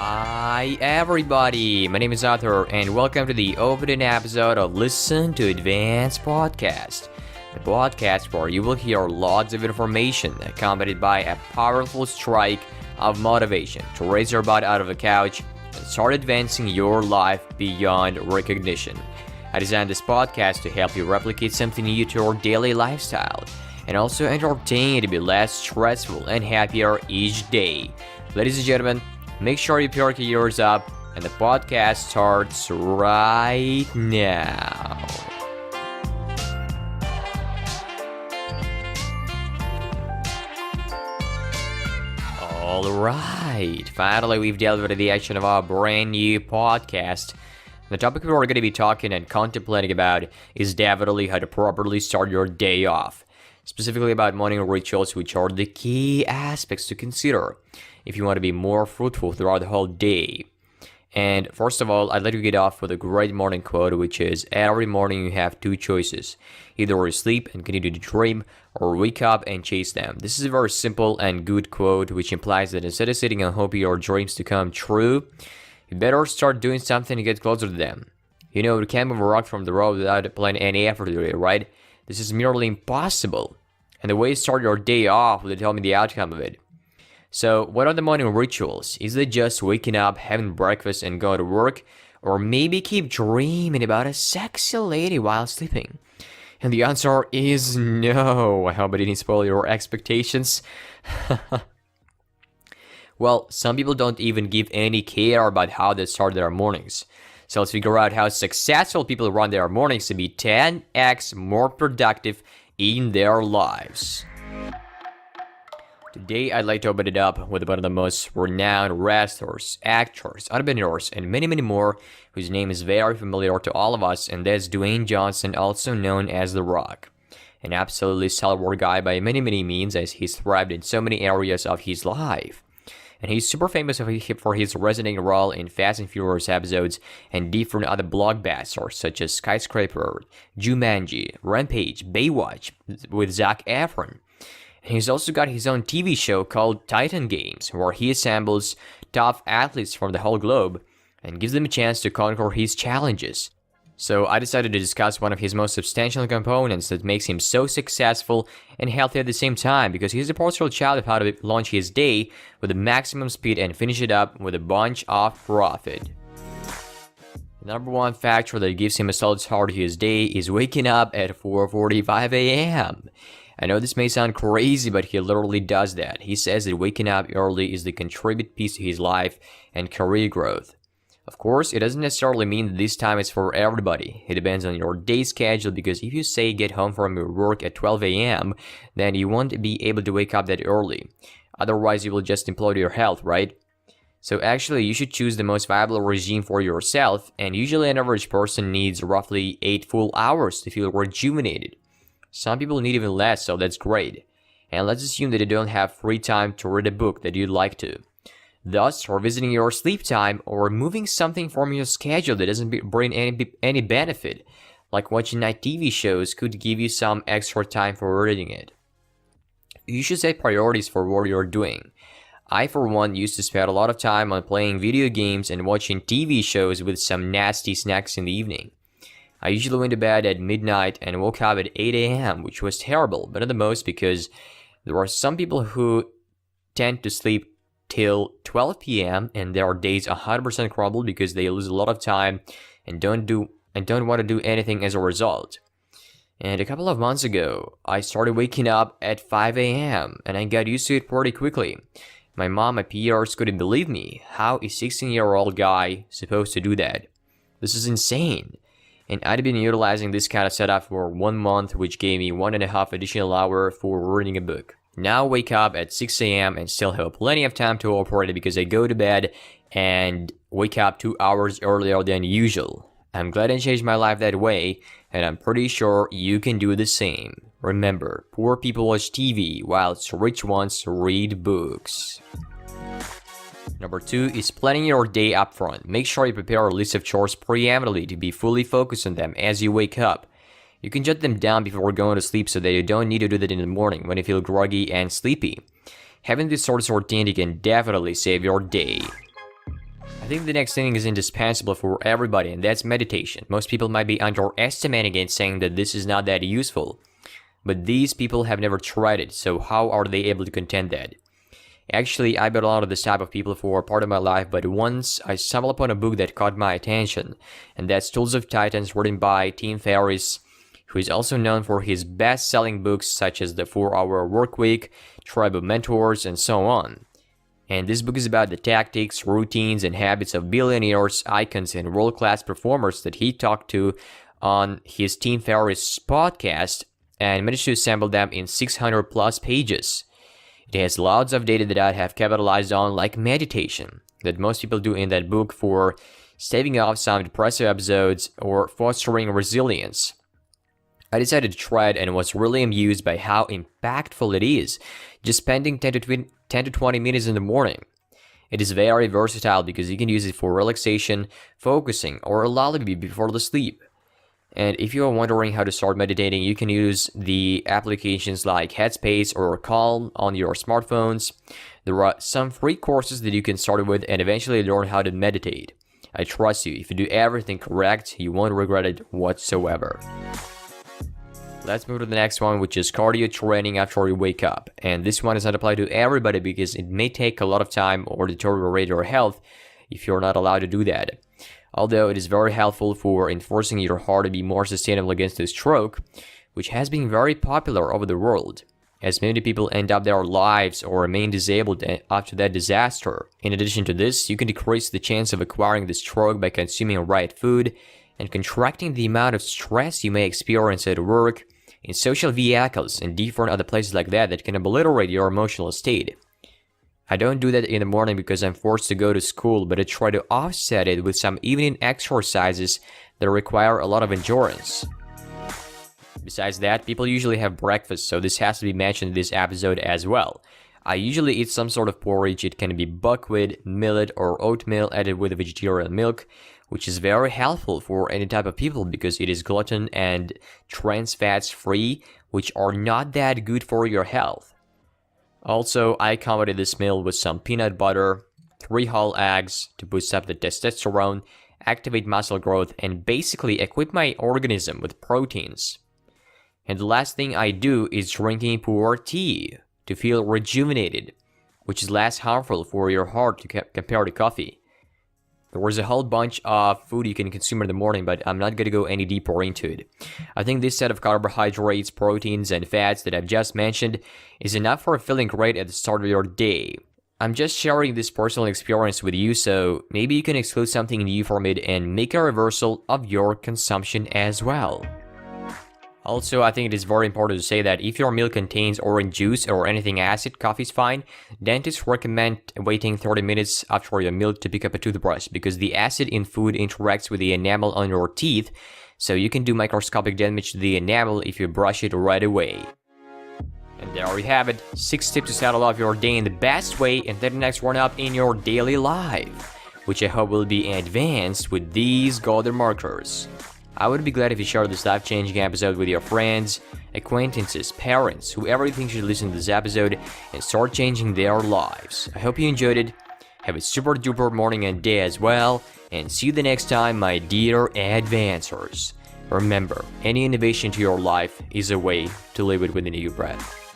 Hi everybody, my name is Arthur and welcome to the opening episode of Listen to Advance podcast. The podcast where you will hear lots of information accompanied by a powerful strike of motivation to raise your butt out of the couch and start advancing your life beyond recognition. I designed this podcast to help you replicate something new to your daily lifestyle and also entertain you to be less stressful and happier each day. Ladies and gentlemen, make sure you perk your ears up, and the podcast starts right now. Alright, finally we've delved into the action of our brand new podcast. The topic we're going to be talking and contemplating about is definitely how to properly start your day off. Specifically about morning rituals, which are the key aspects to consider if you want to be more fruitful throughout the whole day. And first of all, I'd like to get off with a great morning quote, which is, every morning you have two choices. Either you sleep and continue to dream, or wake up and chase them. This is a very simple and good quote, which implies that instead of sitting and hoping your dreams to come true, you better start doing something to get closer to them. You know, you can't move a rock from the road without applying any effort to it, right? This is merely impossible. And the way you start your day off will determine the outcome of it. So, what are the morning rituals? Is it just waking up, having breakfast, and going to work? Or maybe keep dreaming about a sexy lady while sleeping? And the answer is no. I hope I didn't spoil your expectations. Well, some people don't even give any care about how they start their mornings. So let's figure out how successful people run their mornings to be 10x more productive in their lives. Today, I'd like to open it up with one of the most renowned wrestlers, actors, entrepreneurs, and many, many more, whose name is very familiar to all of us, and that's Dwayne Johnson, also known as The Rock. An absolutely stellar guy by many, many means, as he's thrived in so many areas of his life. And he's super famous for his resonating role in Fast and Furious episodes and different other blockbusters such as Skyscraper, Jumanji, Rampage, Baywatch with Zac Efron. And he's also got his own TV show called Titan Games, where he assembles top athletes from the whole globe and gives them a chance to conquer his challenges. So I decided to discuss one of his most substantial components that makes him so successful and healthy at the same time, because he's a poster child of how to launch his day with the maximum speed and finish it up with a bunch of profit. The number one factor that gives him a solid start to his day is waking up at 4:45 a.m. I know this may sound crazy, but he literally does that. He says that waking up early is the contribute piece to his life and career growth. Of course, it doesn't necessarily mean that this time is for everybody. It depends on your day schedule, because if you say get home from your work at 12 a.m., then you won't be able to wake up that early. Otherwise, you will just implode your health, right? So actually, you should choose the most viable regime for yourself, and usually an average person needs roughly 8 full hours to feel rejuvenated. Some people need even less, so that's great. And let's assume that you don't have free time to read a book that you'd like to. Thus, revisiting your sleep time or removing something from your schedule that doesn't bring any benefit, like watching night TV shows, could give you some extra time for reading it. You should set priorities for what you're doing. I, for one, used to spend a lot of time on playing video games and watching TV shows with some nasty snacks in the evening. I usually went to bed at midnight and woke up at 8 a.m., which was terrible, but not the most, because there are some people who tend to sleep till 12 p.m. and their days 100% crumble because they lose a lot of time and don't want to do anything as a result. And a couple of months ago, I started waking up at 5 a.m. and I got used to it pretty quickly. My mom and peers couldn't believe me. How a 16-year-old guy supposed to do that? This is insane. And I'd been utilizing this kind of setup for 1 month, which gave me 1.5 additional hours for reading a book. Now wake up at 6 a.m. and still have plenty of time to operate it because I go to bed and wake up 2 hours earlier than usual. I'm glad I changed my life that way, and I'm pretty sure you can do the same. Remember, poor people watch TV whilst rich ones read books. Number 2 is planning your day up front. Make sure you prepare a list of chores preemptively to be fully focused on them as you wake up. You can jot them down before going to sleep so that you don't need to do that in the morning when you feel groggy and sleepy. Having this sort of routine can definitely save your day. think the next thing is indispensable for everybody, and that's meditation. Most people might be underestimating it, saying that this is not that useful. But these people have never tried it, so how are they able to contend that? Actually, I've been a lot of this type of people for part of my life, but once I stumbled upon a book that caught my attention, and that's Tools of Titans, written by Tim Ferriss, who is also known for his best-selling books such as The 4-Hour Workweek, Tribe of Mentors, and so on. And this book is about the tactics, routines, and habits of billionaires, icons, and world-class performers that he talked to on his Tim Ferriss podcast, and managed to assemble them in 600 plus pages. It has lots of data that I have capitalized on, like meditation, that most people do in that book for staving off some depressive episodes or fostering resilience. I decided to try it and was really amused by how impactful it is, just spending 10 to 20 minutes in the morning. It is very versatile because you can use it for relaxation, focusing, or a lullaby before the sleep. And if you are wondering how to start meditating, you can use the applications like Headspace or Calm on your smartphones. There are some free courses that you can start with and eventually learn how to meditate. I trust you, if you do everything correct, you won't regret it whatsoever. Let's move to the next one, which is cardio training after you wake up. And this one is not applied to everybody because it may take a lot of time or deteriorate your health if you're not allowed to do that. Although it is very helpful for enforcing your heart to be more sustainable against a stroke, which has been very popular over the world, as many people end up their lives or remain disabled after that disaster. In addition to this, you can decrease the chance of acquiring the stroke by consuming right food and contracting the amount of stress you may experience at work, in social vehicles, and different other places like that can obliterate your emotional state. I don't do that in the morning because I'm forced to go to school, but I try to offset it with some evening exercises that require a lot of endurance. Besides that, people usually have breakfast, so this has to be mentioned in this episode as well. I usually eat some sort of porridge. It can be buckwheat, millet, or oatmeal added with vegetarian milk, which is very helpful for any type of people because it is gluten and trans fats free, which are not that good for your health. Also, I accompanied this meal with some peanut butter, 3 whole eggs to boost up the testosterone, activate muscle growth, and basically equip my organism with proteins. And the last thing I do is drinking pure tea to feel rejuvenated, which is less harmful for your heart compared to coffee. There was a whole bunch of food you can consume in the morning, but I'm not going to go any deeper into it. I think this set of carbohydrates, proteins, and fats that I've just mentioned is enough for feeling great at the start of your day. I'm just sharing this personal experience with you, so maybe you can exclude something new from it and make a reversal of your consumption as well. Also, I think it is very important to say that if your meal contains orange juice or anything acid, coffee is fine. Dentists recommend waiting 30 minutes after your meal to pick up a toothbrush because the acid in food interacts with the enamel on your teeth, so you can do microscopic damage to the enamel if you brush it right away. And there you have it, 6 tips to settle off your day in the best way and then the next one up in your daily life, which I hope will be advanced with these golden markers. I would be glad if you shared this life-changing episode with your friends, acquaintances, parents, whoever you think should listen to this episode and start changing their lives. I hope you enjoyed it. Have a super duper morning and day as well, and see you the next time, my dear advancers. Remember, any innovation to your life is a way to live it with a new breath.